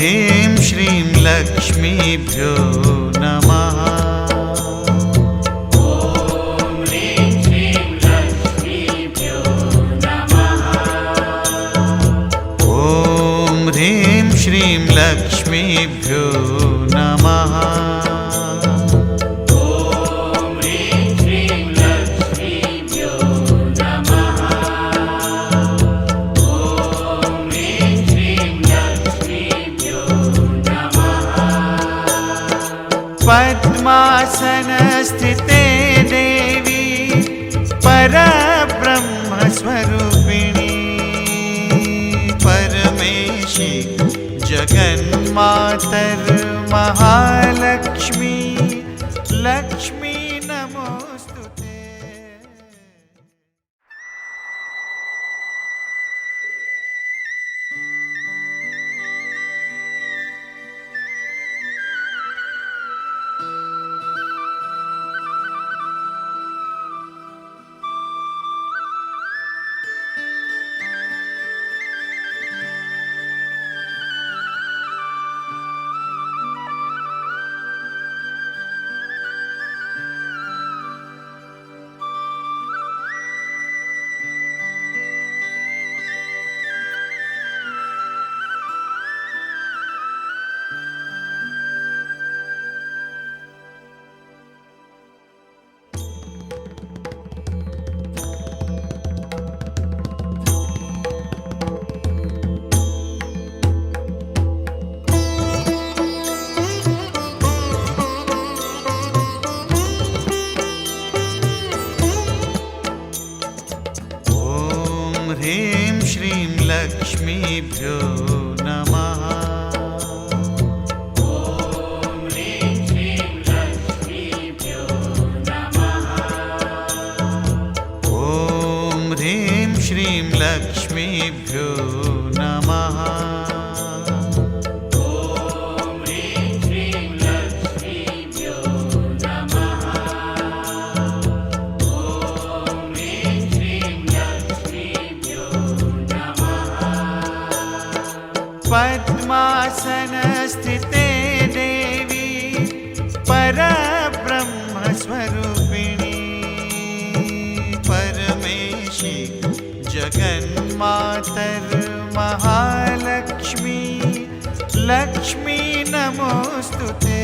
ह्रीं श्रीं लक्ष्मीभ्यो नमः। ॐ ह्रीं श्रीं लक्ष्मीभ्यो नमः। पद्मासनस्थिते देवी परब्रह्मस्वरूपिणी परमेशी जगन्मातर्महालक्ष्मी लक्ष्मी नमोस्तुते। ह्रीं श्रीं लक्ष्मीभ्यो नमः। ॐ ह्रीं श्रीं लक्ष्मीभ्यो नमः। ॐ ह्रीं श्रीं लक्ष्मीभ्यो नमः। पद्मासनस्थिते देवी परब्रह्मस्वरूपिणी परमेशी जगन्मातर्महालक्ष्मी लक्ष्मी नमोस्तुते।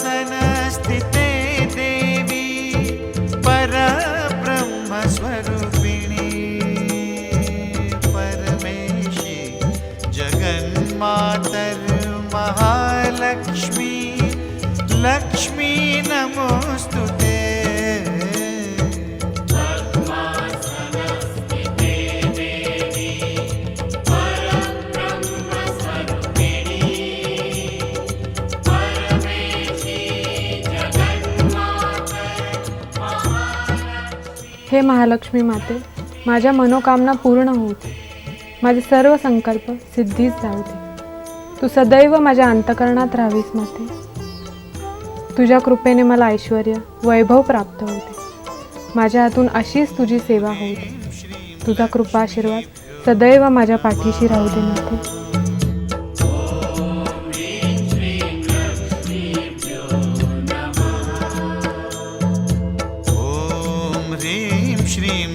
पद्मासनस्थिते देवी परब्रह्मस्वरूपिणी परमेशी जगन्मातर्महालक्ष्मी लक्ष्मी नमोस्तुते। हे महालक्ष्मी माते, माझ्या मनोकामना पूर्ण होऊ दे, माझे सर्व संकल्प सिद्धीस जाऊ दे। तू सदैव माझ्या अंतःकरणात राहावीस माते। तुझ्या कृपेने मला ऐश्वर्य वैभव प्राप्त होऊ दे। माझ्या हातून अशीच तुझी सेवा होऊ दे। तुझा कृपा आशीर्वाद सदैव माझ्या पाठीशी राहू दे माते। ह्रीं श्रीं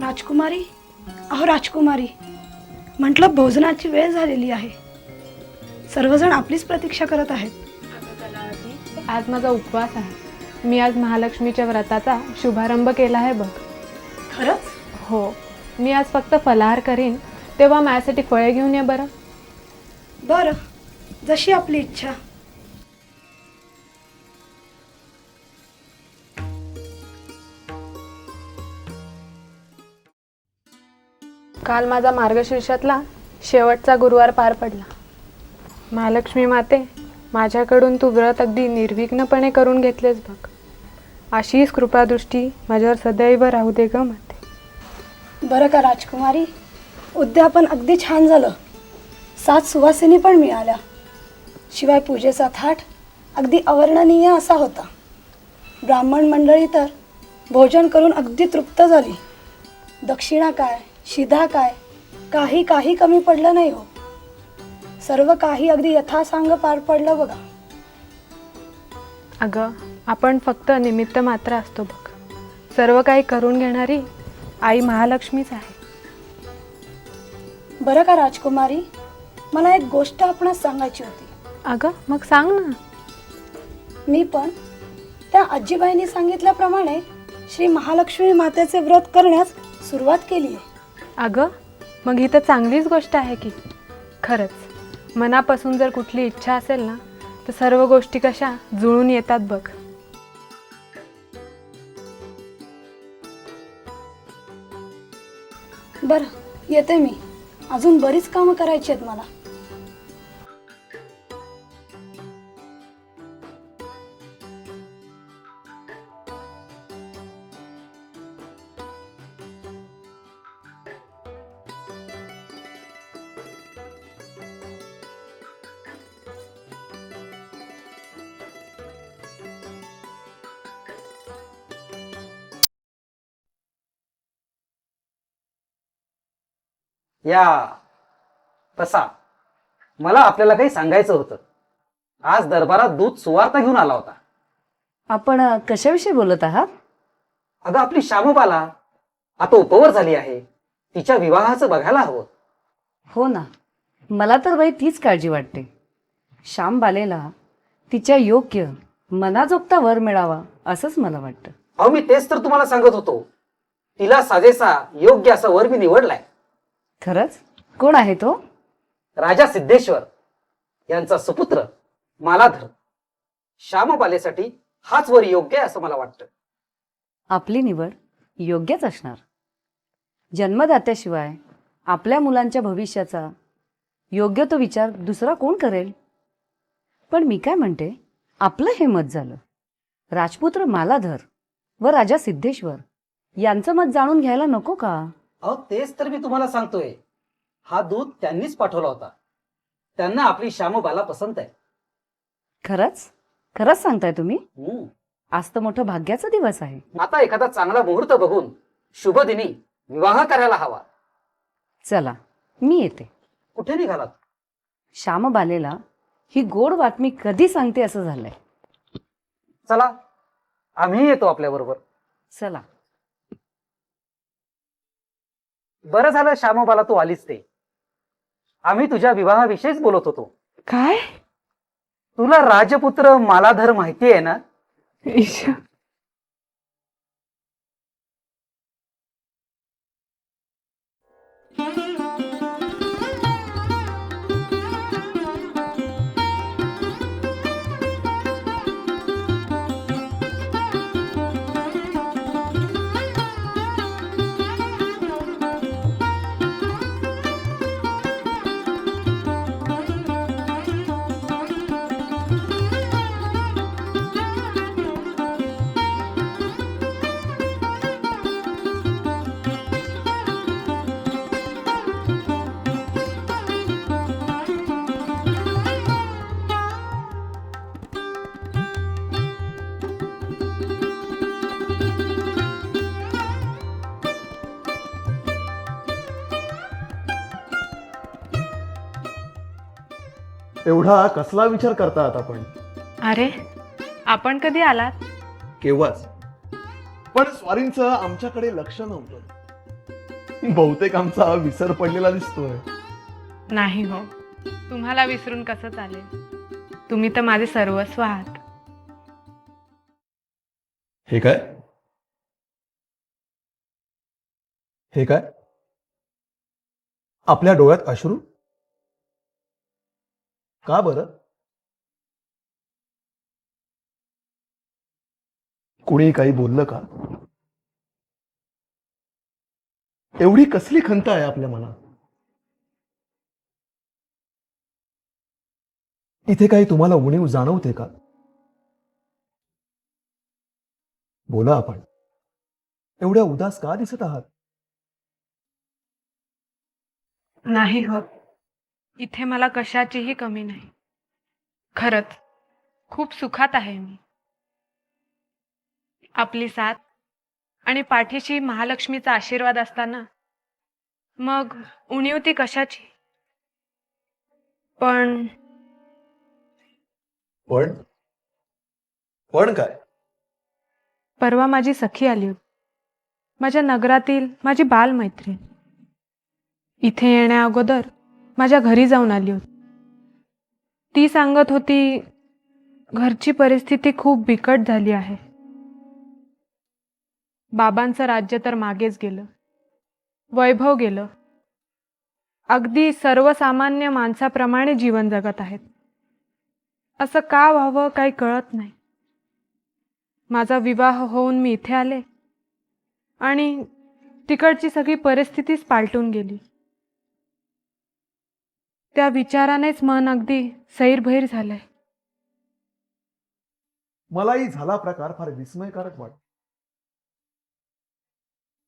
राजकुमारी, अहो राजकुमारी, म्हटलं भोजनाची वेळ झालेली आहे. सर्वजण आपलीच प्रतीक्षा करत आहेत. आज माझा उपवास आहे. मी आज महालक्ष्मीच्या व्रताचा शुभारंभ केला आहे बघ. खरंच? हो, मी आज फक्त फलाहार करीन, तेव्हा माझ्यासाठी फळे घेऊन ये बरं. बरं, जशी आपली इच्छा. काल माझा मार्गशीर्षातला शेवटचा गुरुवार पार पडला. महालक्ष्मी माते, माझ्याकडून तू व्रत अगदी निर्विघ्नपणे करून घेतलेस बघ. अशीच कृपादृष्टी माझ्यावर सदैव राहू दे ग माते. बरं का राजकुमारी, उद्यापन अगदी छान झालं. 7 सुवासिनी पण मिळाल्या. शिवाय पूजेचा थाट अगदी अवर्णनीय असा होता. ब्राह्मण मंडळी तर भोजन करून अगदी तृप्त झाली. दक्षिणा काय, शिधा काय, काही कमी पडलं नाही हो. सर्व काही अगदी यथासांग पार पडलं बघा. अगं, आपण फक्त निमित्त मात्र असतो बघ. सर्व काही करून घेणारी आई महालक्ष्मीच आहे. बरं का राजकुमारी, मला एक गोष्ट आपणास सांगायची होती. अगं, मग सांग ना. मी पण त्या आजीबाईंनी सांगितल्याप्रमाणे श्री महालक्ष्मी मातेचे व्रत करण्यास सुरुवात केली आहे. अगं, मग ही तर चांगलीच गोष्ट आहे की. खरंच मनापासून जर कुठली इच्छा असेल ना, तर सर्व गोष्टी कशा जुळून येतात बघ. बरं, येते मी. अजून बरीच कामं करायची आहेत मला. या बसा. मला आपल्याला काही सांगायचं होतं. आज दरबारात दूत सुवार्ता घेऊन आला होता. आपण कशाविषयी बोलत आहात? अगं, आपली श्यामबाला आता उपवर झाली आहे. तिच्या विवाहाचं बघायला हवं. हो ना, मला तर बाई तीच काळजी वाटते. श्यामबालेला तिच्या योग्य मनाजोगता वर मिळावा असंच मला वाटतं. अहो, मी तेच तर तुम्हाला सांगत होतो. तिला साजेसा योग्य असा वर मी निवडलाय. खरंच? कोण आहे तो? राजा सिद्धेश्वर यांचा सुपुत्र मालाधर. श्यामबालेसाठी हाच वर योग्य आहे असं मला वाटतं. आपली निवड योग्यच असणार. जन्मदात्याशिवाय आपल्या मुलांच्या भविष्याचा योग्य तो विचार दुसरा कोण करेल? पण मी काय म्हणते, आपलं हे मत झालं. राजपुत्र मालाधर व राजा सिद्धेश्वर यांचं मत जाणून घ्यायला नको का? अहो, तेच तर मी तुम्हाला सांगतोय. हा दूत त्यांनीच पाठवला होता. त्यांना आपली श्यामबाला पसंत आहे. खरंच? खरंच सांगताय तुम्ही? आज तर मोठं भाग्याचा दिवस आहे. आता एखादा चांगला मुहूर्त बघून शुभ दिनी विवाह करायला हवा. चला, मी येते. कुठे निघालात? श्यामबालेला ही गोड बातमी कधी सांगते असं झालंय. चला, आम्ही येतो आपल्या बरोबर. चला. बरं झालं श्यामबाला तू आलीस ते. आम्ही तुझ्या विवाहाविषयीच बोलत होतो. काय? तुला राजपुत्र मालाधर माहिती आहे ना? ईशा, एवढा कसला विचार करतात आपण? अरे, आपण कधी आलात? केव्हाच. पण स्वारींचं आमच्याकडे लक्ष नव्हतं. बहुतेक आमचा विसर पडलेला दिसतोय. नाही हो, तुम्हाला विसरून कसं चालेल? तुम्ही तर माझे सर्वस्व आहात. हे काय? हे काय? आपल्या डोळ्यात अश्रू? का बरं? कुणी काही बोललं का? एवढी कसली खंत आहे आपल्या मनात? इथे काही तुम्हाला उणीव जाणवते का? बोला आपण. एवढ्या उदास का दिसत आहात? नाही हो, इथे मला कशाचीही कमी नाही. खरंच खूप सुखात आहे मी. आपली साथ आणि पाठीशी महालक्ष्मीचा आशीर्वाद असताना मग उणीव ती कशाची? पण पण पण काय? परवा माझी सखी आली होती, माझ्या नगरातील माझी बालमैत्रीण. इथे येण्या अगोदर माझ्या घरी जाऊन आली होती. ती सांगत होती घरची परिस्थिती खूप बिकट झाली आहे. बाबांचं राज्य तर मागेच गेलं, वैभव गेलं. अगदी सर्वसामान्य माणसाप्रमाणे जीवन जगत आहेत. असं का व्हावं काही कळत नाही. माझा विवाह होऊन मी इथे आले आणि तिकडची सगळी परिस्थितीच पालटून गेली. त्या विचारानेच मन अगदी सैरभैर झालंय. मलाही झाला प्रकार फार विस्मयकारक वाटतो.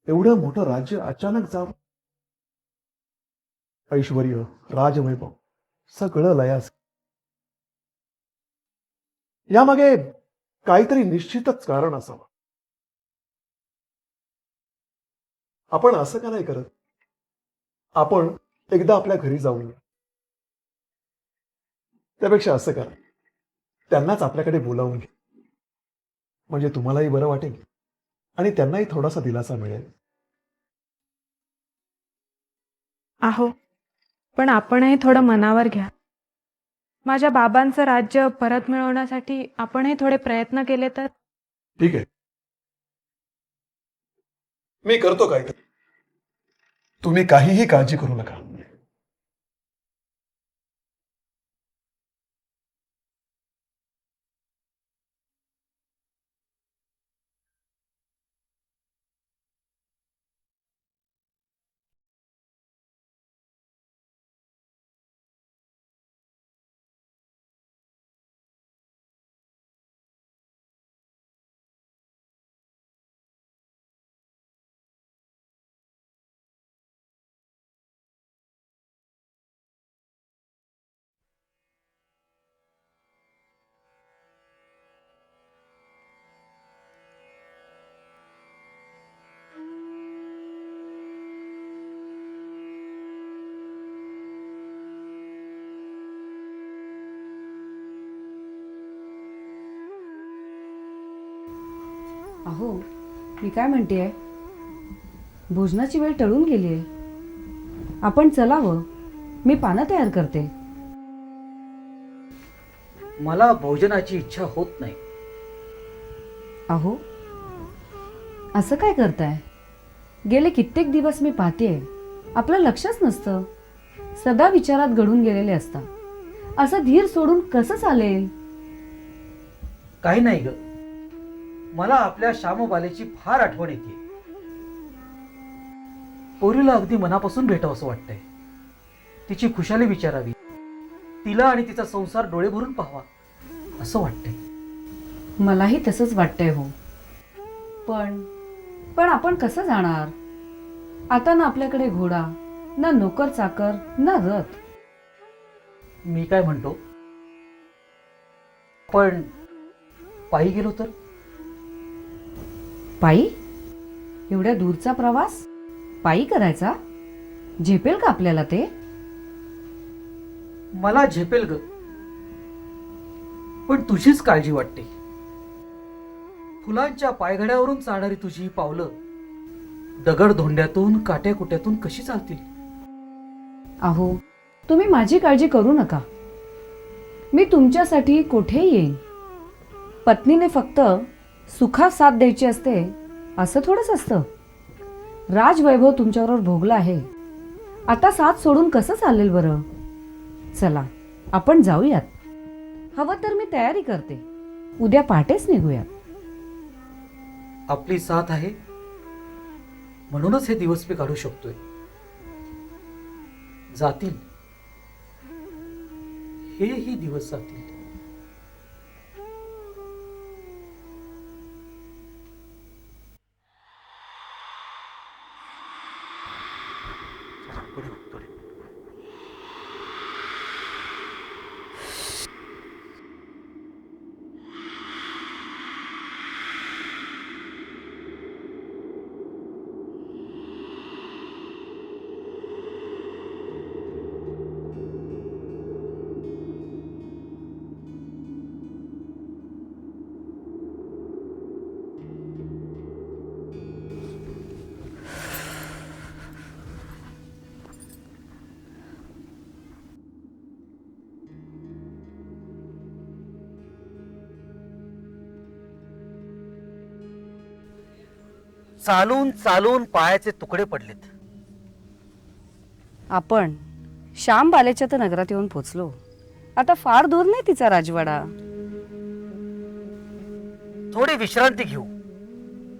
एवढं मोठं राज्य अचानक जावं, ऐश्वर्य, राजवैभव सगळं लयास. यामागे काहीतरी निश्चितच कारण असावं. आपण असं का नाही करत? आपण एकदा आपल्या घरी जाऊन त्यापेक्षा असं करा, त्यांनाच आपल्याकडे बोलावून घ्या. म्हणजे तुम्हालाही बरं वाटेल आणि त्यांनाही थोडासा दिलासा मिळेल. आहो, पण आपणही थोडं मनावर घ्या. माझ्या बाबांचं राज्य परत मिळवण्यासाठी आपणही थोडे प्रयत्न केले तर. ठीक आहे, मी करतो काहीतरी. तुम्ही काहीही काळजी करू नका. अहो, मी काय म्हणतेय, भोजनाची वेळ टळून गेली आहे. आपण चलावं, मी पानं तयार करते. मला भोजनाची इच्छा होत नाही. अहो, असं काय करताय? गेले कित्येक दिवस मी पाहतेय, आपलं लक्षच नसतं. सदा विचारात गढून गेलेले असता. असं धीर सोडून कसं चालेल? काही नाही ग, मला आपल्या श्यामबालेची फार आठवण येते. पोरीला अगदी मनापासून भेटावं असं वाटतंय. तिची खुशाली विचारावी, तिला आणि तिचा संसार डोळे भरून पाहावा असं वाटतंय. मलाही तसंच वाटतंय हो. पण आपण कसं जाणार? आता ना आपल्याकडे घोडा, ना नोकर चाकर, ना रथ. मी काय म्हणतो, पण पायी गेलो तर? पायी? एवढ्या दूरचा प्रवास पायी करायचा? झेपेल का आपल्याला ते? मला झेपेल ग, पण तुझीच काळजी वाटते. फुलांच्या पायघड्यावरून चालणारी तुझी ही पावलं दगड धोंड्यातून काट्याकुट्यातून कशी चालतील? अहो, तुम्ही माझी काळजी करू नका. मी तुमच्यासाठी कुठेही येईन. पत्नीने फक्त सुखात साथ द्यायची असते असं थोडंच असतं. राजवैभव तुमच्याबरोबर भोगला आहे, आता साथ सोडून कसं चालेल बरं? चला, आपण जाऊयात. हवं तर मी तयारी करते, उद्या पहाटेच निघूयात. आपली साथ आहे म्हणूनच हे दिवस मी काढू शकतोय. जातील, हेही दिवस जातील. चालून चालून पायाचे तुकडे पडलेत. आपण श्याम बालेच्या तर नगरात येऊन पोचलो. आता फार दूर नाही तिचा राजवाडा. थोडी विश्रांती घेऊ,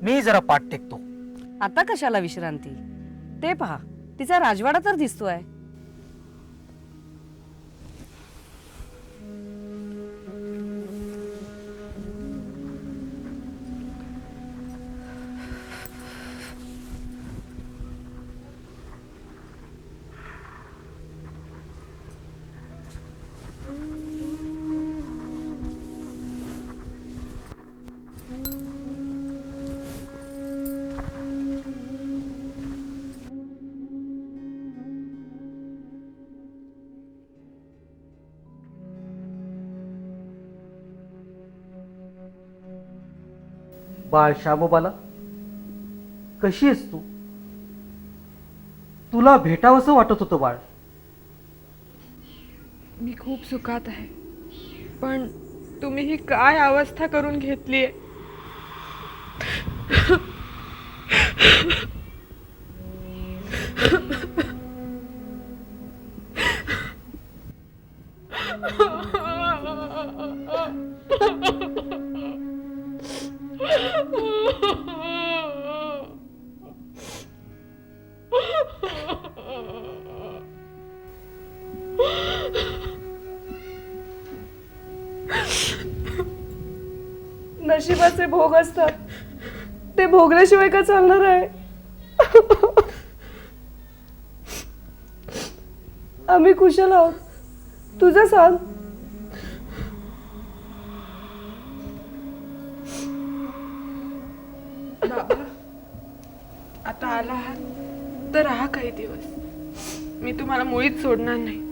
मी जरा पाठ टेकतो. आता कशाला विश्रांती? ते पहा, तिचा राजवाडा तर दिसतोय. बाळ श्यामोबाला, कशी आहेस तू? तुला भेटावंसं वाटत होतं बाळ. मी खूप सुखात आहे, पण तुम्ही ही काय अवस्था करून घेतली आहे? नशिबाचे भोग असतात, ते भोगल्याशिवाय का चालणार आहे? आम्ही कुशल आहोत, तुझं सांग. बाबा, आता आला आहात तर राहा काही दिवस. मी तुम्हाला मुळीच सोडणार नाही.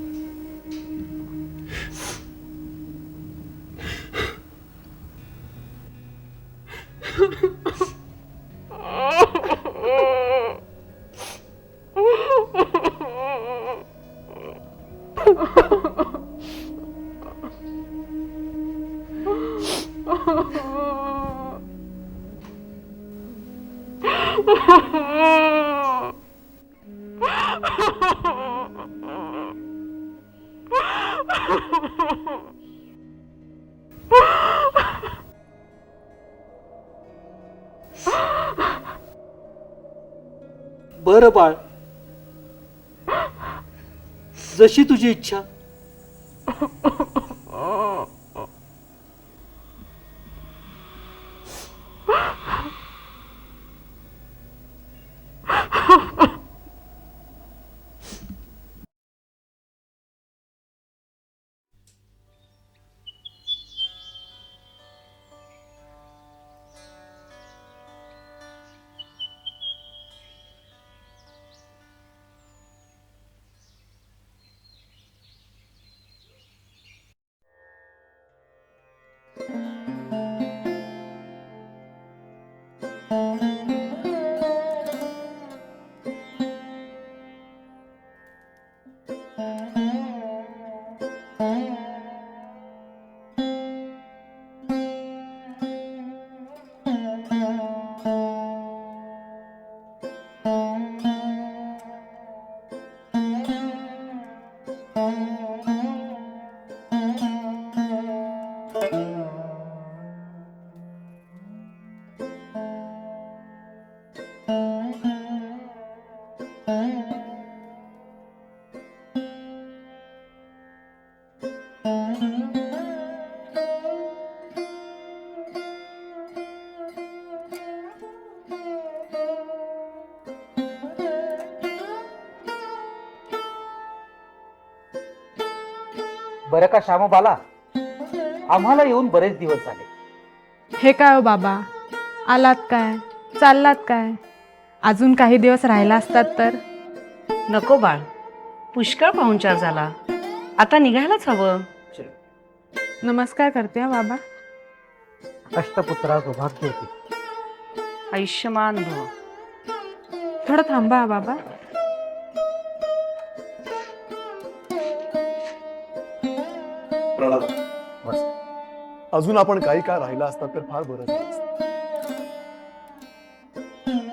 बरं बाळ, जशी तुझी इच्छा. बरं का श्यामबाला, आम्हाला येऊन बरेच दिवस झाले. हे काय हो बाबा, आलात काय, चाललात काय? अजून काही दिवस राहिला असतात तर. नको बाळ, पुष्कळ पाहुणचार झाला, आता निघायलाच हवं. नमस्कार करते हा बाबा. अष्टपुत्रा सौभाग्य होती. आयुष्यमान भव. थोडं थांबा हा बाबा. प्रणाम. बस. अजून आपण काही काळ राहिला असतात तर फार बरं झालं असतं.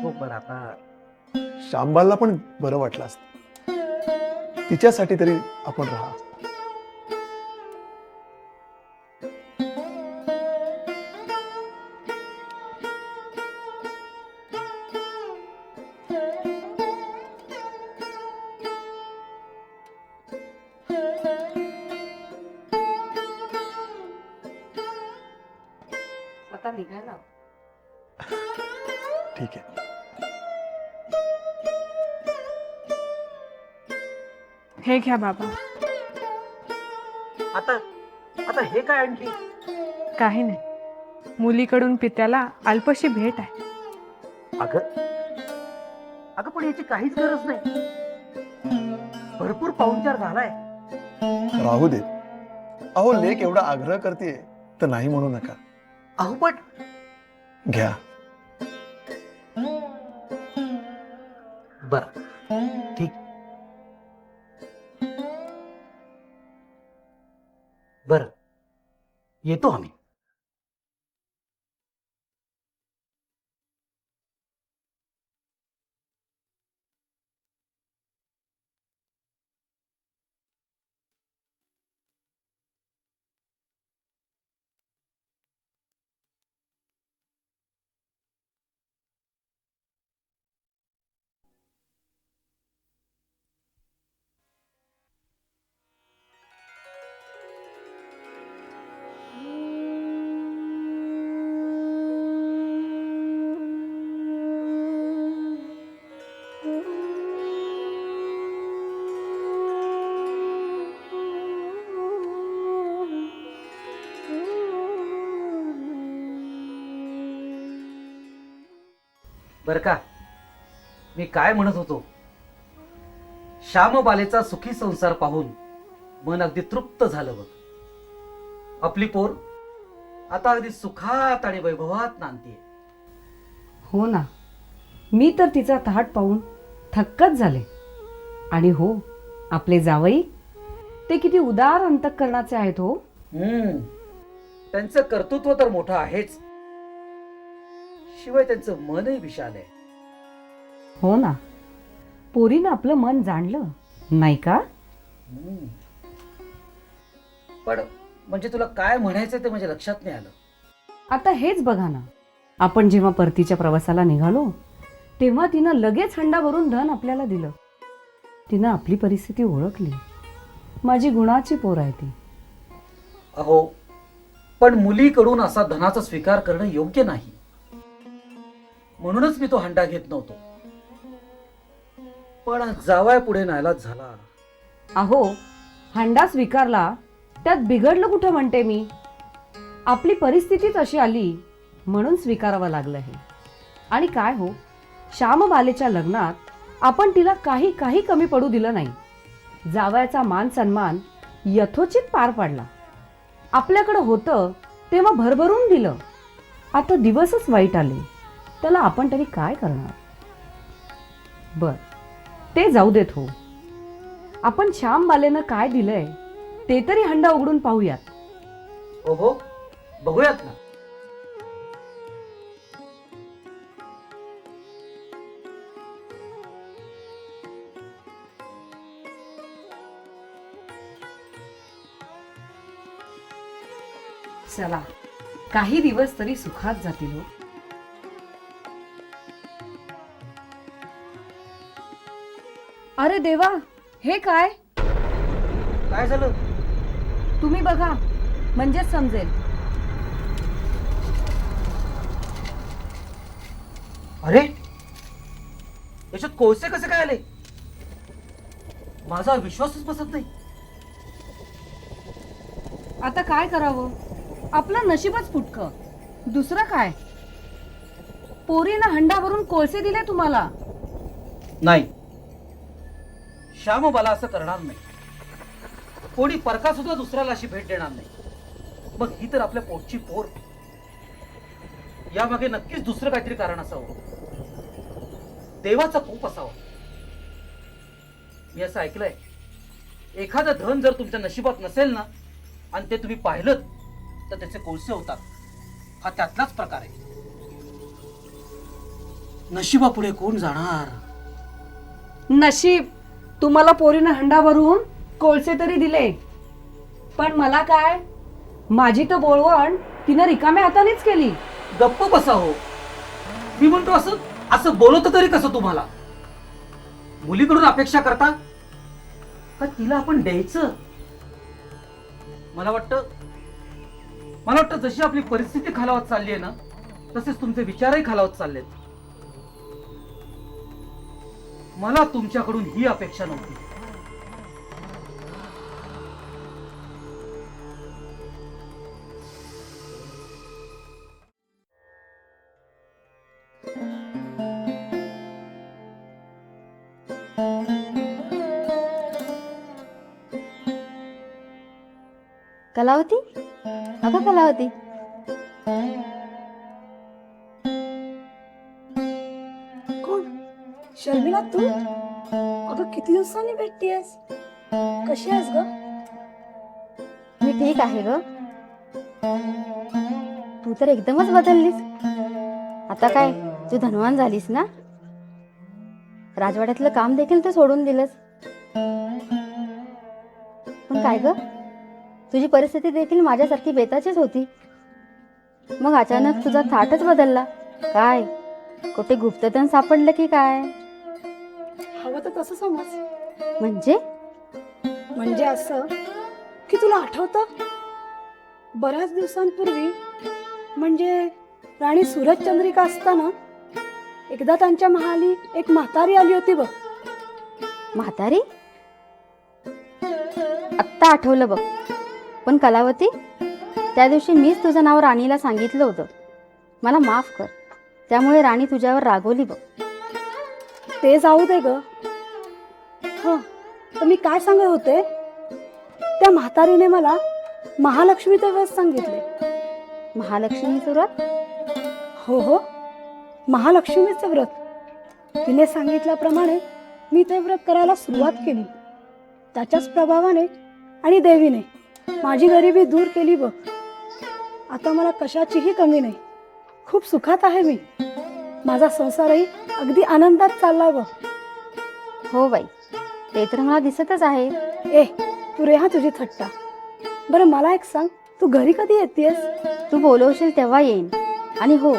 हो, पण आता शांबाला पण बरं वाटलं असतं. तिच्यासाठी तरी आपण राहा. आता निघायला. ठीक आहे. हे घ्या बाबा. आता आता हे काय आणखी? काही नाही, मुलीकडून पित्याला अल्पशी भेट आहे. अगं अगं पण याची काहीच गरज नाही. भरपूर पाहुणचार झालाय. राहू दे. अहो, लेक एवढा आग्रह करते तर नाही म्हणू नका. अहो पण घ्या. बर, ठीक. बर, येतो आम्ही. बर का, मी काय म्हणत होतो, श्यामबालेचा सुखी संसार पाहून मन अगदी तृप्त झालं बघ. आपली पोर आता अगदी सुखात आणि वैभवात नांदतीये. हो ना, मी तर तिचा थाट पाहून थक्कच झाले. आणि हो, आपले जावई ते किती उदार अंतःकरणाचे आहेत हो. त्यांचं कर्तृत्व तर मोठं आहेच, शिवाय त्यांचं मनही विशाल आहे. हो ना, पोरीनं आपलं मन जाणलं नाही का? पण म्हणजे तुला काय म्हणायचं ते माझ्या लक्षात नाही आलं. आता हेच बघा ना, आपण जेव्हा परतीच्या प्रवासाला निघालो तेव्हा तिनं लगेच हंडा भरून धन आपल्याला दिलं. तिनं आपली परिस्थिती ओळखली. माझी गुणाची पोर आहे ती. अहो, पण मुलीकडून असा धनाचा स्वीकार करणं योग्य नाही, म्हणूनच मी तो हंडा घेत नव्हतो. पण जावाय पुढे नाईलाज झाला. अहो, हंडा स्वीकारला त्यात बिघडलं कुठं म्हणते मी. आपली परिस्थितीच अशी आली म्हणून स्वीकारावं लागलं हे. आणि काय हो, श्यामबालेच्या लग्नात आपण तिला काही कमी पडू दिलं नाही. जावयाचा मान सन्मान यथोचित पार पाडला. आपल्याकडं होतं तेव्हा भरभरून दिलं. आता दिवसच वाईट आले, त्याला आपण तरी काय करणार. बर, ते जाऊ देत हो. आपण श्यामबालेनं काय दिलंय ते तरी हंडा उघडून पाहूयात. ओहो, बघूयात ना. चला, काही दिवस तरी सुखात जातील हो. अरे देवा, हे काय? काय झालं? तुम्ही बघा, म्हणजेच समजेल. अरे, याच्यात कोळसे कसे काय आले? माझा विश्वासच बसत नाही. आता काय करावं? आपलं नशीबच फुटकं. दुसरं काय? पोरीनं हंडाभरून कोळसे दिले तुम्हाला. नाही, श्यामबाला असं करणार नाही. कोणी परका सुद्धा दुसऱ्याला अशी भेट देणार नाही. मग ही तर आपल्या पोटची पोर. यामागे नक्कीच दुसरं काहीतरी कारण असावं. देवाचा कोप असावा. मी असं ऐकलंय, एखादं धन जर तुमच्या नशिबात नसेल ना आणि ते तुम्ही पाहिलं तर त्याचे कोळसे होतात. हा त्यातलाच प्रकार आहे. नशिबापुढे कोण जाणार? नशीब तुम्हाला पोरीनं हंडा भरून कोळसे तरी दिले, पण मला काय? माझी तर बोळवण तिनं रिकाम्या हातानेच केली. गप्प बसा हो. मी म्हणतो असं असं बोलवतं तरी कसं तुम्हाला? मुलीकडून अपेक्षा करता का तिला आपण द्यायचं? मला वाटतं जशी आपली परिस्थिती खालावत चालली आहे ना, तसेच तुमचे विचारही खालावत चाललेत. मला तुमच्याकडून ही अपेक्षा नव्हती. कलावती, अगं कलावती, कोण? शर्मिला तू? अगं किती दिवसांनी भेटतीयस? कशी आहेस ग? मी ठीक आहे ग. तू तर एकदमच बदललीस. आता काय तू धनवान झालीस ना? राजवाड्यातलं काम देखील तू सोडून दिलंस. पण काय ग, तुझी परिस्थिती देखील माझ्यासारखी बेताचीच होती. मग अचानक तुझा थाटच बदलला. काय कुठे गुप्तधन सापडलं की काय? हवं तर तसं समज. म्हणजे असं की तुला आठवतं, बऱ्याच दिवसांपूर्वी, म्हणजे राणी सूरजचंद्रिका असताना एकदा त्यांच्या महाली एक म्हातारी आली होती बघ. म्हातारी? आत्ता आठवलं बघ. पण कलावती, त्या दिवशी मीच तुझं नाव राणीला सांगितलं होतं. मला माफ कर. त्यामुळे राणी तुझ्यावर रागवली बघ. ते जाऊ दे ग. हं, तर मी काय सांगत होते, त्या म्हातारीने मला महालक्ष्मीचं व्रत सांगितले. महालक्ष्मीचं व्रत? हो, महालक्ष्मीचं व्रत. तिने सांगितल्याप्रमाणे मी ते व्रत करायला सुरुवात केली. त्याच्याच प्रभावाने आणि देवीने माझी गरिबी दूर केली बघ. आता मला कशाचीही कमी नाही. खूप सुखात आहे मी. माझा संसारही अगदी आनंदात चाललाय बघ. हो बाई, ते तर मला दिसतच आहे. ए, तू रेहा तुझी थट्टा. बरं मला एक सांग, तू घरी कधी येतेस? तू बोलवशील तेव्हा येईन. आणि हो,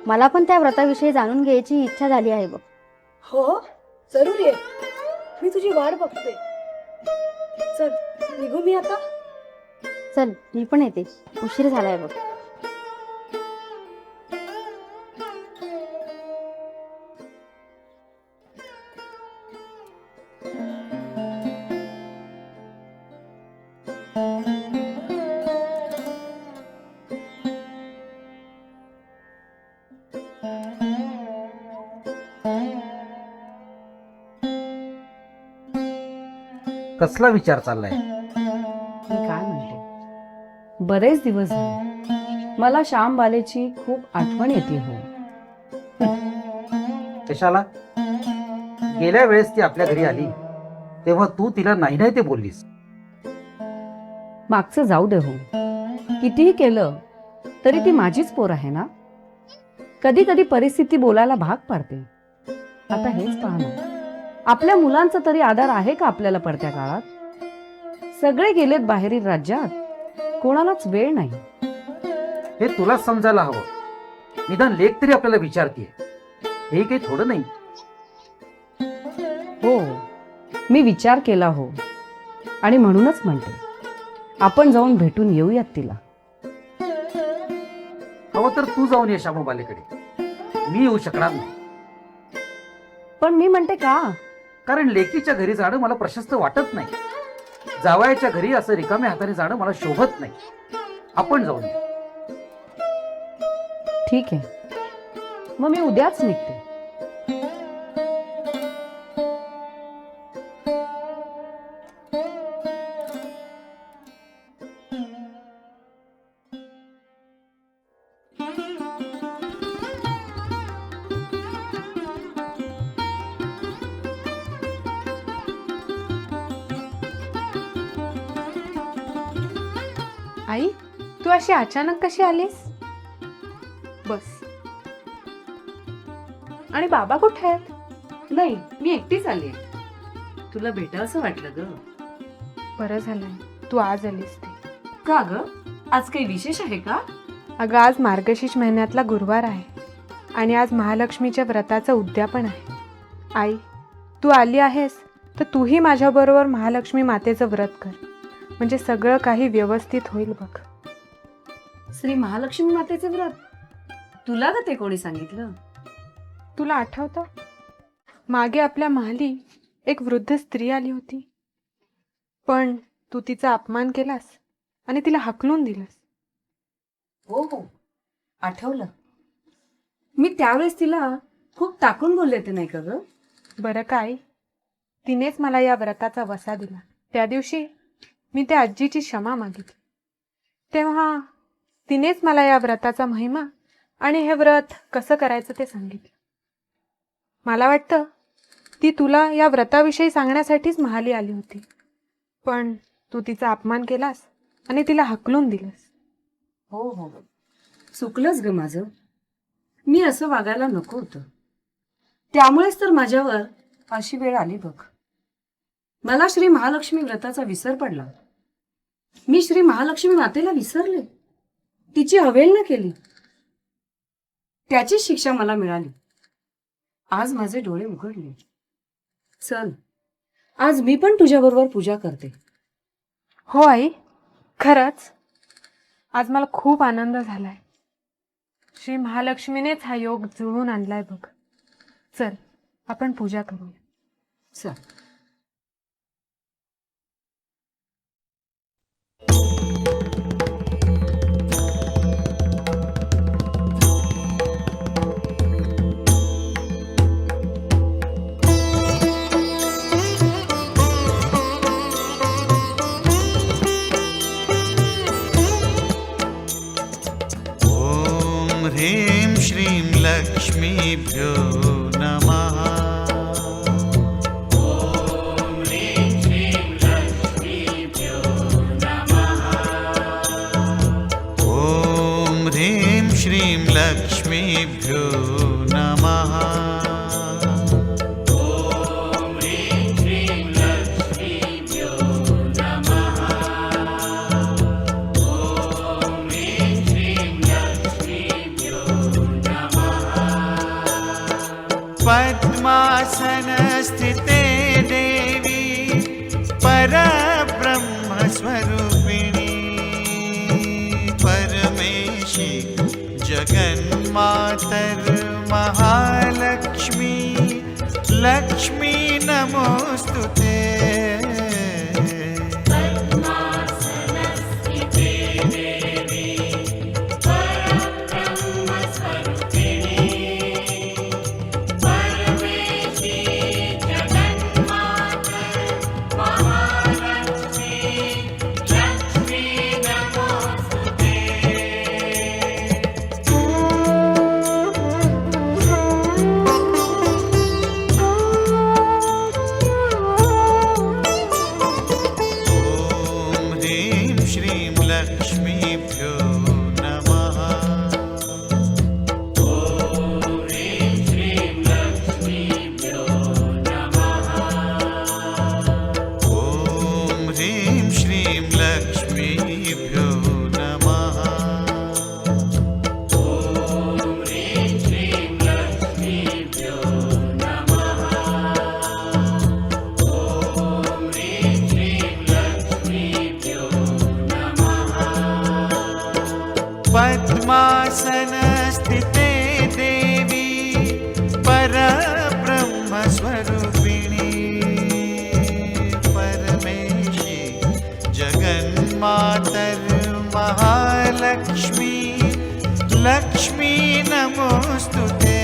मला पण त्या व्रताविषयी जाणून घ्यायची इच्छा झाली आहे बघ. हो, जरूर ये. मी तुझी वाट बघते. चल निघू मी आता. चल, मी पण येते. उशीर झालाय बघ. कसला विचार चाललाय? मी काय म्हणते, बरेच दिवस झाले मला श्यामबालेची खूप आठवण येते हो. कशाला? गेल्या वेळेस ती आपल्या घरी आली तेव्हा तू तिला नाही ते बोललीस. मागचं जाऊ दे हो. कितीही केलं तरी ती माझीच पोर आहे ना. कधी कधी परिस्थिती बोलायला भाग पाडते. आता हेच पहा ना, आपल्या मुलांचा तरी आधार आहे का आपल्याला पडत्या काळात? सगळे गेलेत बाहेरील राज्यात, कोणालाच वेळ नाही. हे तुला समजायला हवं. निदान लेख तरी आपल्याला विचारतीये. हे काही थोडं नाही. हो, मी विचार केला हो. आणि म्हणूनच म्हणते, आपण जाऊन भेटून येऊयात तिला. हवं तर तू जाऊन ये श्यामबालेकडे. मी येऊ शकणार नाही. पण मी म्हणते का? कारण लेकीच्या घरी जाणं मला प्रशस्त वाटत नाही. जावयाच्या घरी असं रिकाम्या हाताने जाणं मला शोभत नाही. आपण जाऊन येऊ. ठीक आहे, मग मी उद्याच निघते. आई, तू अशी अचानक कशी आलीस? बस. आणि बाबा कुठे आहेत? नाही, मी एकटीच आली. तुला भेटावंसं वाटलं ग. बरं झालंय तू आज आलीस ते. का ग, आज काही विशेष आहे का? अगं, आज मार्गशीर्ष महिन्यातला गुरुवार आहे आणि आज महालक्ष्मीच्या व्रताचं उद्यापन आहे. आई, तू आली आहेस तर तूही माझ्याबरोबर महालक्ष्मी मातेचं व्रत कर, म्हणजे सगळं काही व्यवस्थित होईल बघ. श्री महालक्ष्मी मातेचे व्रत? तुला ग ते कोणी सांगितलं? तुला आठवतं, मागे आपल्या महाली एक वृद्ध स्त्री आली होती, पण तू तिचा अपमान केलास आणि तिला हाकलून दिलास. हो हो, आठवलं. मी त्यावेळेस तिला खूप टाकून बोलले ते, नाही का ग? बरं काय, तिनेच मला या व्रताचा वसा दिला. त्या दिवशी मी त्या आजीची क्षमा मागितली, तेव्हा तिनेच मला या व्रताचा महिमा आणि हे व्रत कसं करायचं ते सांगितलं. मला वाटतं ती तुला या व्रताविषयी सांगण्यासाठीच महाली आली होती, पण तू तिचा अपमान केलास आणि तिला हाकलून दिलंस. हो हो, चुकलंच ग माझं. मी असं वागायला नको होतं. त्यामुळेच तर माझ्यावर अशी वेळ आली बघ. मला श्री महालक्ष्मी व्रताचा विसर पडला. मी श्री महालक्ष्मी मातेला विसरले, तिची अवहेलना केली. त्याची शिक्षा मला मिळाली. आज माझे डोळे उघडले. चल, आज मी पण तुझ्याबरोबर पूजा करते. हो आई, खरंच आज मला खूप आनंद झालाय. श्री महालक्ष्मीनेच हा योग जुळवून आणलाय बघ. चल, आपण पूजा करूया. चल. ॐ ह्रीं श्रीं लक्ष्मीभ्यो नमः. ॐ ह्रीं श्रीं लक्ष्मीभ्यो नमः. पद्मासनस्थिते देवी परब्रह्मस्वरूपिणी परमेशी जगन्मातर्महालक्ष्मी लक्ष्मी नमोस्तुते. लक्ष्मी नमोस्तुते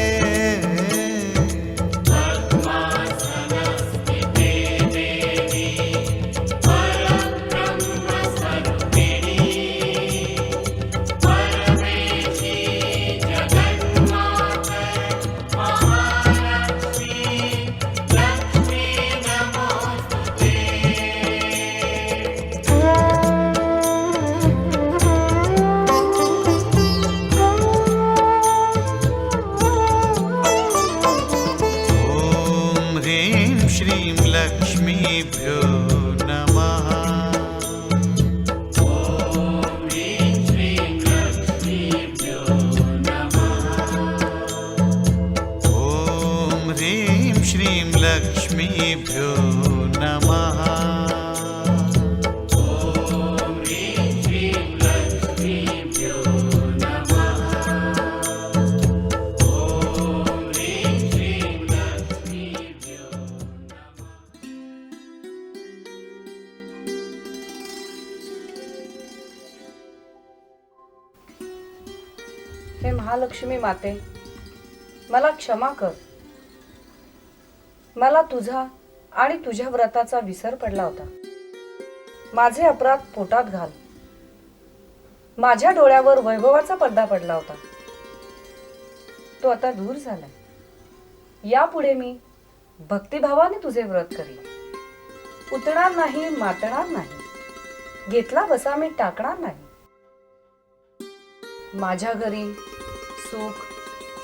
ॐ ह्रीं श्रीं लक्ष्मीभ्यो नमः ॐ ह्रीं श्रीं लक्ष्मीभ्यो नमः हे महालक्ष्मी माते, मला क्षमा कर. मला तुझा आणि तुझ्या व्रताचा विसर पडला होता. माझे अपराध पोटात घाल. माझ्या डोळ्यावर वैभवाचा पडदा पडला होता, तो आता दूर झालाय. यापुढे मी भक्तिभावाने तुझे व्रत करीन. उतणार नाही, मातणार नाही, घेतला बसा मी टाकणार नाही. माझ्या घरी सुख,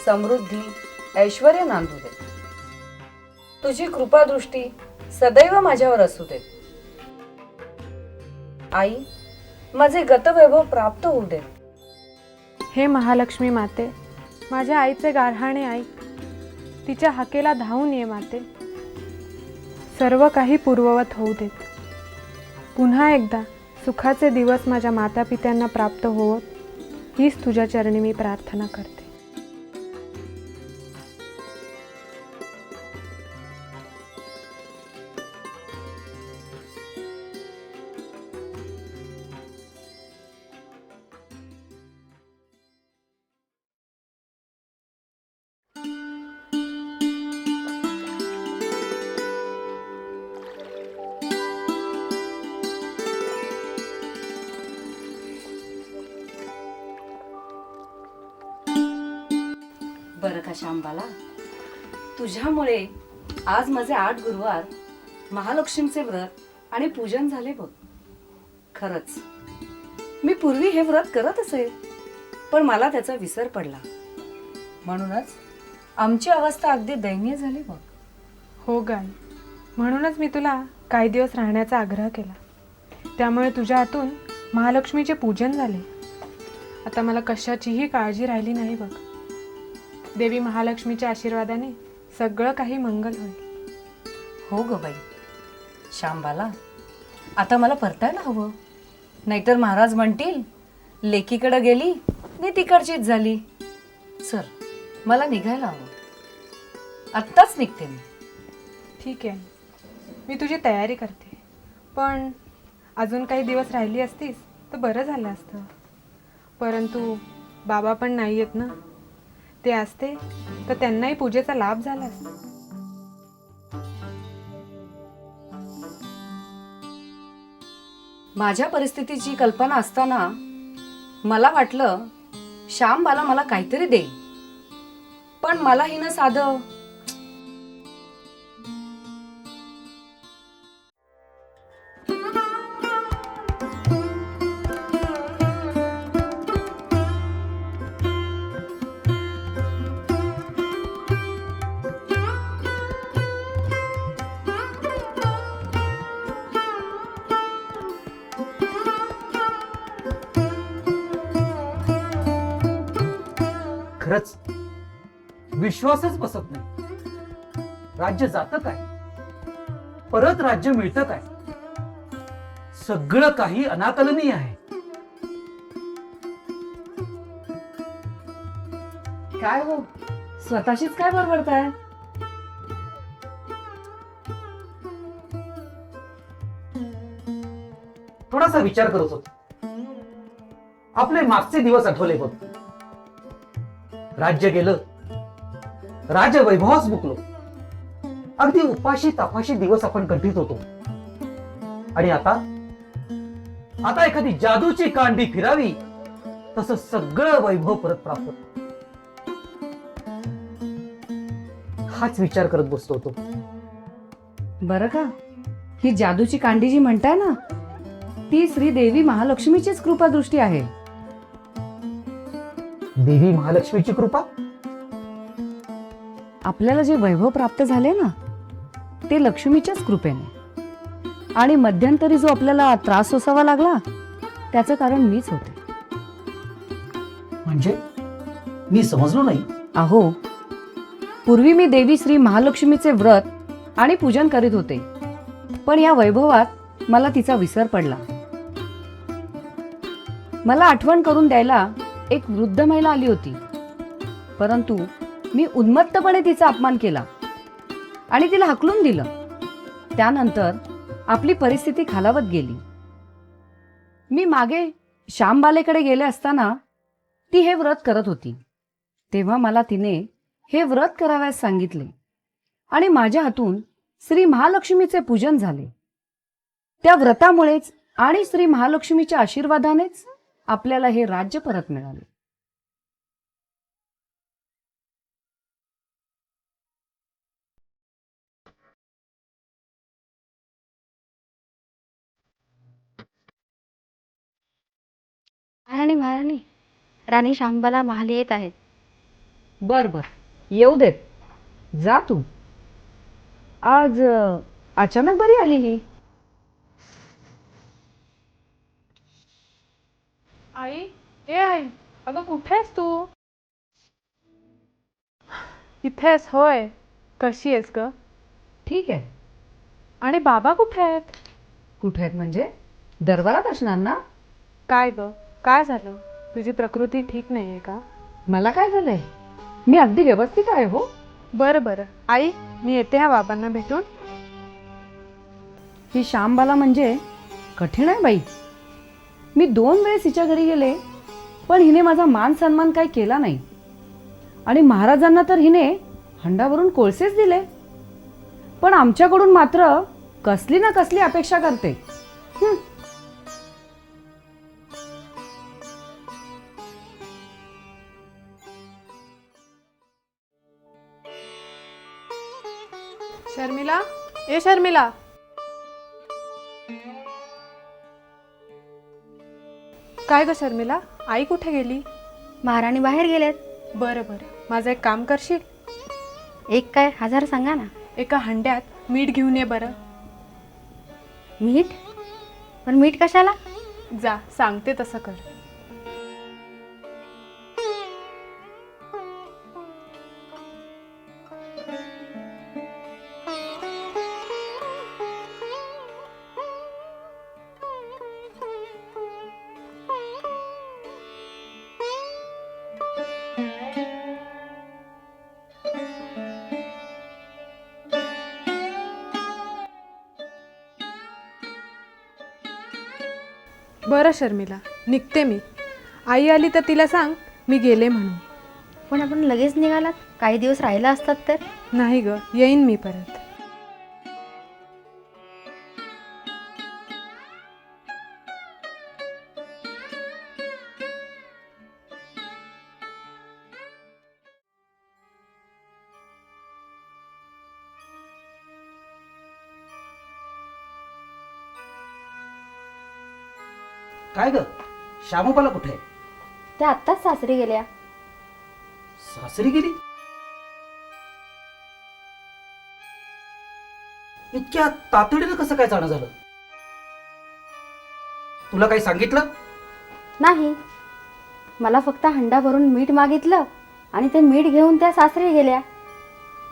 समृद्धी, ऐश्वर्य नांदू दे. तुझी कृपादृष्टी सदैव माझ्यावर असू दे. आई, माझे गतवैभव प्राप्त होऊ दे. हे महालक्ष्मी माते, माझ्या आईचे गारहाणे ऐक. तिच्या हाकेला धावून ये माते. सर्व काही पूर्ववत होऊ देत. पुन्हा एकदा सुखाचे दिवस माझ्या मातापित्यांना प्राप्त होवोत, हीच तुझ्या चरणी मी प्रार्थना करते. बरं का शांबाला, तुझ्यामुळे आज माझे 8 गुरुवार महालक्ष्मीचे व्रत आणि पूजन झाले बघ. खरंच मी पूर्वी हे व्रत करत असे, पण मला त्याचा विसर पडला. म्हणूनच आमची अवस्था अगदी दयनीय झाली बघ. हो गाई, म्हणूनच मी तुला काही दिवस राहण्याचा आग्रह केला. त्यामुळे तुझ्या हातून महालक्ष्मीचे पूजन झाले. आता मला कशाचीही काळजी राहिली नाही बघ. देवी महालक्ष्मीच्या आशीर्वादाने सगळं काही मंगल होईल. हो ग बाई. शांबाला, आता मला परतायला हवं, नाहीतर महाराज म्हणतील लेकीकडे गेली नी तिकडचीच झाली. चल, मला निघायला हवं. आत्ताच निघते मी. ठीक आहे, मी तुझी तयारी करते. पण अजून काही दिवस राहिली असतीस तर बरं झालं असतं. परंतु बाबा पण नाही आहेत ना. ते असते तर त्यांनाही पूजेचा लाभ झाला असता. माझ्या परिस्थितीची कल्पना असताना मला वाटलं श्यामबाला मला काहीतरी देईल, पण मला हिनं साधं खरंच विश्वासच बसत नाही. राज्य जातं काय, परत राज्य मिळतं काय, सगळं काही अनाकलनीय आहे. काय हो, स्वतःशीच काय बडबडताय? थोडासा विचार करत होतो. आपले मागचे दिवस आठवले बघ. राज्य गेलं, राजवैभवास मुकलो. अगदी उपाशी तापाशी दिवस आपण कंठीत होतो. आणि आता एखादी जादूची कांडी फिरावी तसं सगळं वैभव परत प्राप्त. हाच विचार करत बसतो होतो. बरं का, ही जादूची कांडी जी म्हणताय ना, ती श्री देवी महालक्ष्मीचीच कृपादृष्टी आहे. देवी महालक्ष्मीची कृपा. आपल्याला जे वैभव प्राप्त झाले ना, ते लक्ष्मीच्याच कृपेने. आणि मध्यंतरी जो आपल्याला त्रास सोसावा लागला, त्याचं कारण मीच होते. म्हणजे मी समजलो नाही. अहो, पूर्वी मी देवी श्री महालक्ष्मीचे व्रत आणि पूजन करीत होते, पण या वैभवात मला तिचा विसर पडला. मला आठवण करून द्यायला एक वृद्ध महिला आली होती, परंतु मी उन्मत्तपणे तिचा अपमान केला आणि तिला हाकलून दिलं. त्यानंतर आपली परिस्थिती खालावत गेली. मी मागे श्यामबालेकडे गेले असताना ती हे व्रत करत होती. तेव्हा मला तिने हे व्रत करावयास सांगितले आणि माझ्या हातून श्री महालक्ष्मीचे पूजन झाले. त्या व्रतामुळेच आणि श्री महालक्ष्मीच्या आशीर्वादानेच आपल्याला हे राज्य परत मिळाले. महाराणी, राणी शांबाला महाल येत आहेत. बर बर, येऊ देत. जा तू. आज अचानक बरी आली ही. आई, ए आई, अगं कुठे आहेस तू? इथेच होय. कशी आहेस ग? ठीक आहे. आणि बाबा कुठे आहेत? कुठे आहेत म्हणजे? दरबारात असणार ना. काय ग, काय झालं? तुझी प्रकृती ठीक नाहीये का? मला काय झालंय? मी अगदी व्यवस्थित आहे हो. बरं बरं आई, मी येते ह्या बाबांना भेटून. ही श्यामबाला म्हणजे कठीण आहे बाई. मी 2 वेळेस हिच्या घरी गेले, पण हिने माझा मान सन्मान काही केला नाही. आणि महाराजांना तर हिने हंडावरून कोळसेच दिले, पण आमच्याकडून मात्र कसली ना कसली अपेक्षा करते. शर्मिला, ए शर्मिला. काय ग शर्मिला, आई कुठे गेली? महाराणी बाहेर गेलेत. बरं बरं, माझं एक काम करशील? एक काय 1000 सांगा ना. एका हंड्यात मीठ घेऊन ये बरं. मीठ? पण मीठ कशाला? जा, सांगते तसं कर. बरं शर्मिला, निघते मी. आई आली तर तिला सांग मी गेले म्हणून. पण आपण लगेच निघालात, काही दिवस राहिला असतात तर. नाही ग, येईन मी परत. काय ग, श्यामबाला कुठे आहे? त्या आत्ताच सासरी गेल्या. सासरी गेली? इतक्या तातडीनं कसं काय जाणं झालं? तुला काही सांगितलं? नाही, मला फक्त हंडा भरून मीठ मागितलं आणि ते मीठ घेऊन त्या सासरी गेल्या.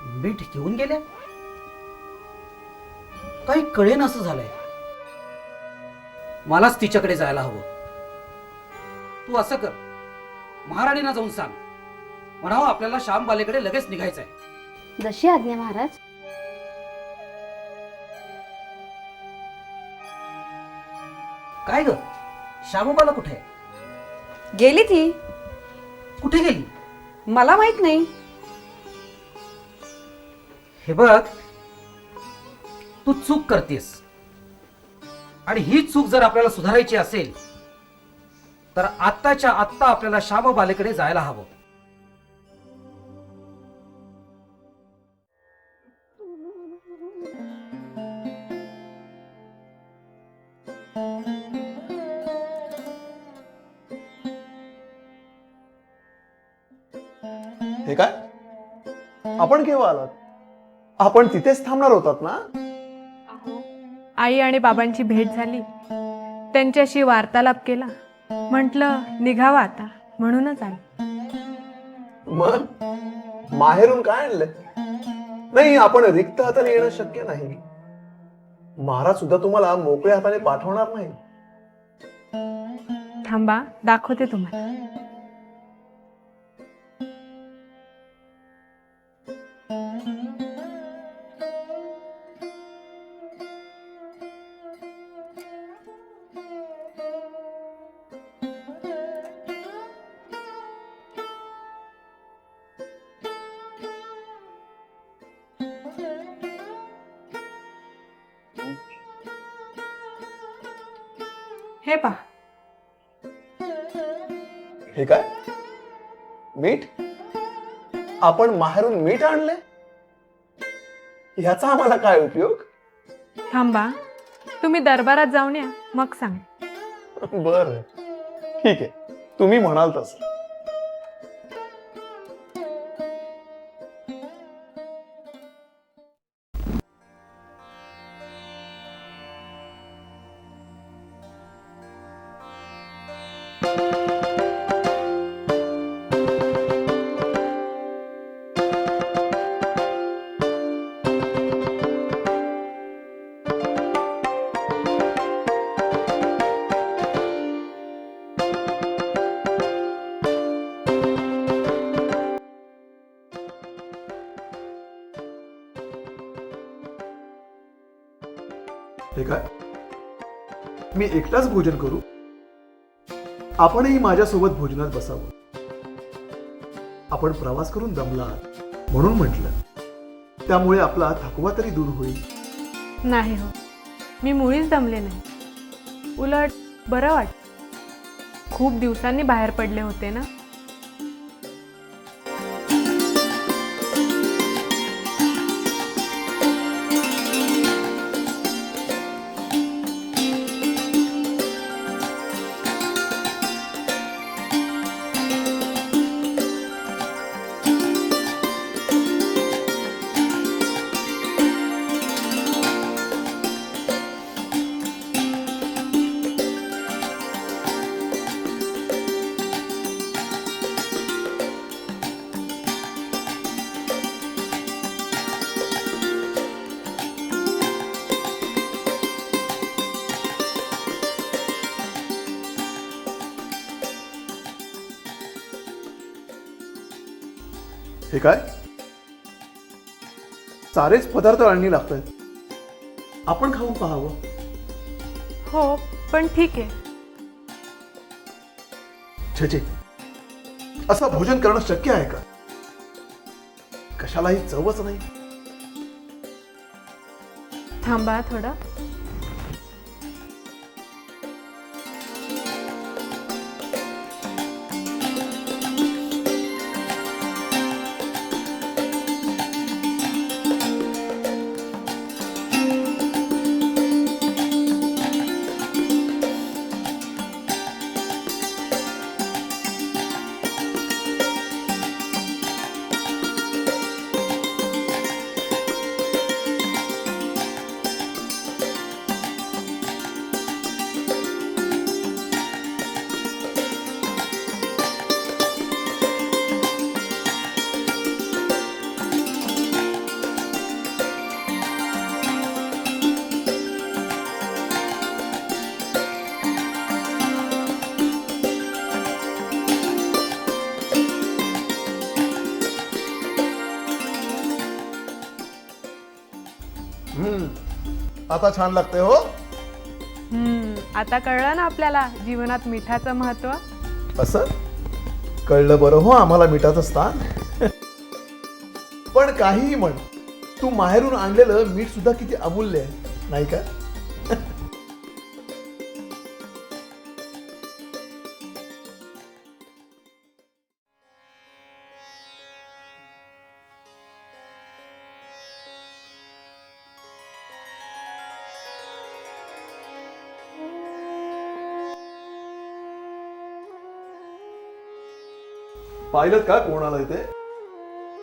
मीठ घेऊन गेल्या? काही कळेन असं झालंय. मलाच तिच्याकडे जायला हवं. तू असं कर, महाराणींना जाऊन सांग, म्हणावं आपल्याला श्यामबालेकडे लगेच निघायचंय. जशी आज्ञा महाराज. काय ग, श्यामबाला कुठे आहे? गेली ती. कुठे गेली? मला माहित नाही. हे बघ, तू चूक करतेस आणि ही चूक जर आपल्याला सुधारायची असेल तर आत्ताच्या आत्ता आपल्याला श्यामबालेकडे जायला हवं. हे काय, आपण केव्हा आलात? आपण तिथेच थांबणार होतात ना? आई आणि बाबांची भेट झाली, त्यांच्याशी वार्तालाप केला, म्हटलं निघावा आता, म्हणूनच आले. मग माहेरून काय आणलंय? नाही, आपण रिक्त हाताने येणं शक्य नाही. महाराज सुद्धा तुम्हाला मोकळ्या हाताने पाठवणार नाही. थांबा, दाखवते तुम्हाला. हे पहा. हे काय, मीठ? आपण माहेरून मीठ आणले? ह्याचा आम्हाला काय उपयोग? थांबा, तुम्ही दरबारात जाऊन या, मग सांग. बर, ठीक आहे, तुम्ही म्हणाल तसं. हे काय, मी एकटाच भोजन करू? आपणही माझ्यासोबत भोजनात बसावं. आपण प्रवास करून दमलात म्हणून म्हटलं, त्यामुळे आपला थकवा तरी दूर होईल. नाही हो, मी मुळीच दमले नाही. उलट बरं वाटतं. खूप दिवसांनी बाहेर पडले होते ना. हे काय, सारेच पदार्थ आणणी लागतात. आपण खाऊन पाहावं. हो, पण ठीक आहे. छे, असं भोजन करणं शक्य आहे का? कशालाही चवच नाही. थांबा थोडं. आता छान लागते हो. आता कळलं ना आपल्याला जीवनात मिठाचं महत्व. असं कळलं बरं हो आम्हाला मिठाचं स्थान. पण काहीही म्हण, तू माहेरून आणलेलं मीठ सुद्धा किती अमूल्य आहे नाही का? पाहिलं का कोण आलं इथे?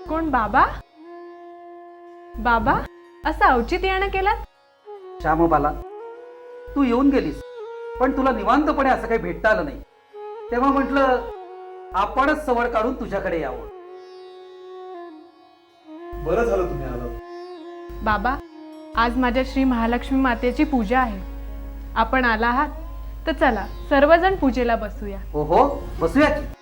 कोण? बाबा? बाबा असं अवचित येणं केलात? श्यामबाला, तू येऊन गेलीस पण तुला निवांतपणे असं काही भेटता आलं नाही, तेव्हा म्हटलं आपणच सवड काढून तुझ्याकडे यावं. बरं झालं तुम्ही आलात. बाबा, आज माझ्या श्री महालक्ष्मी मातेची पूजा आहे. आपण आला आहात तर चला सर्वजण पूजेला बसूया. हो हो, बसूया की.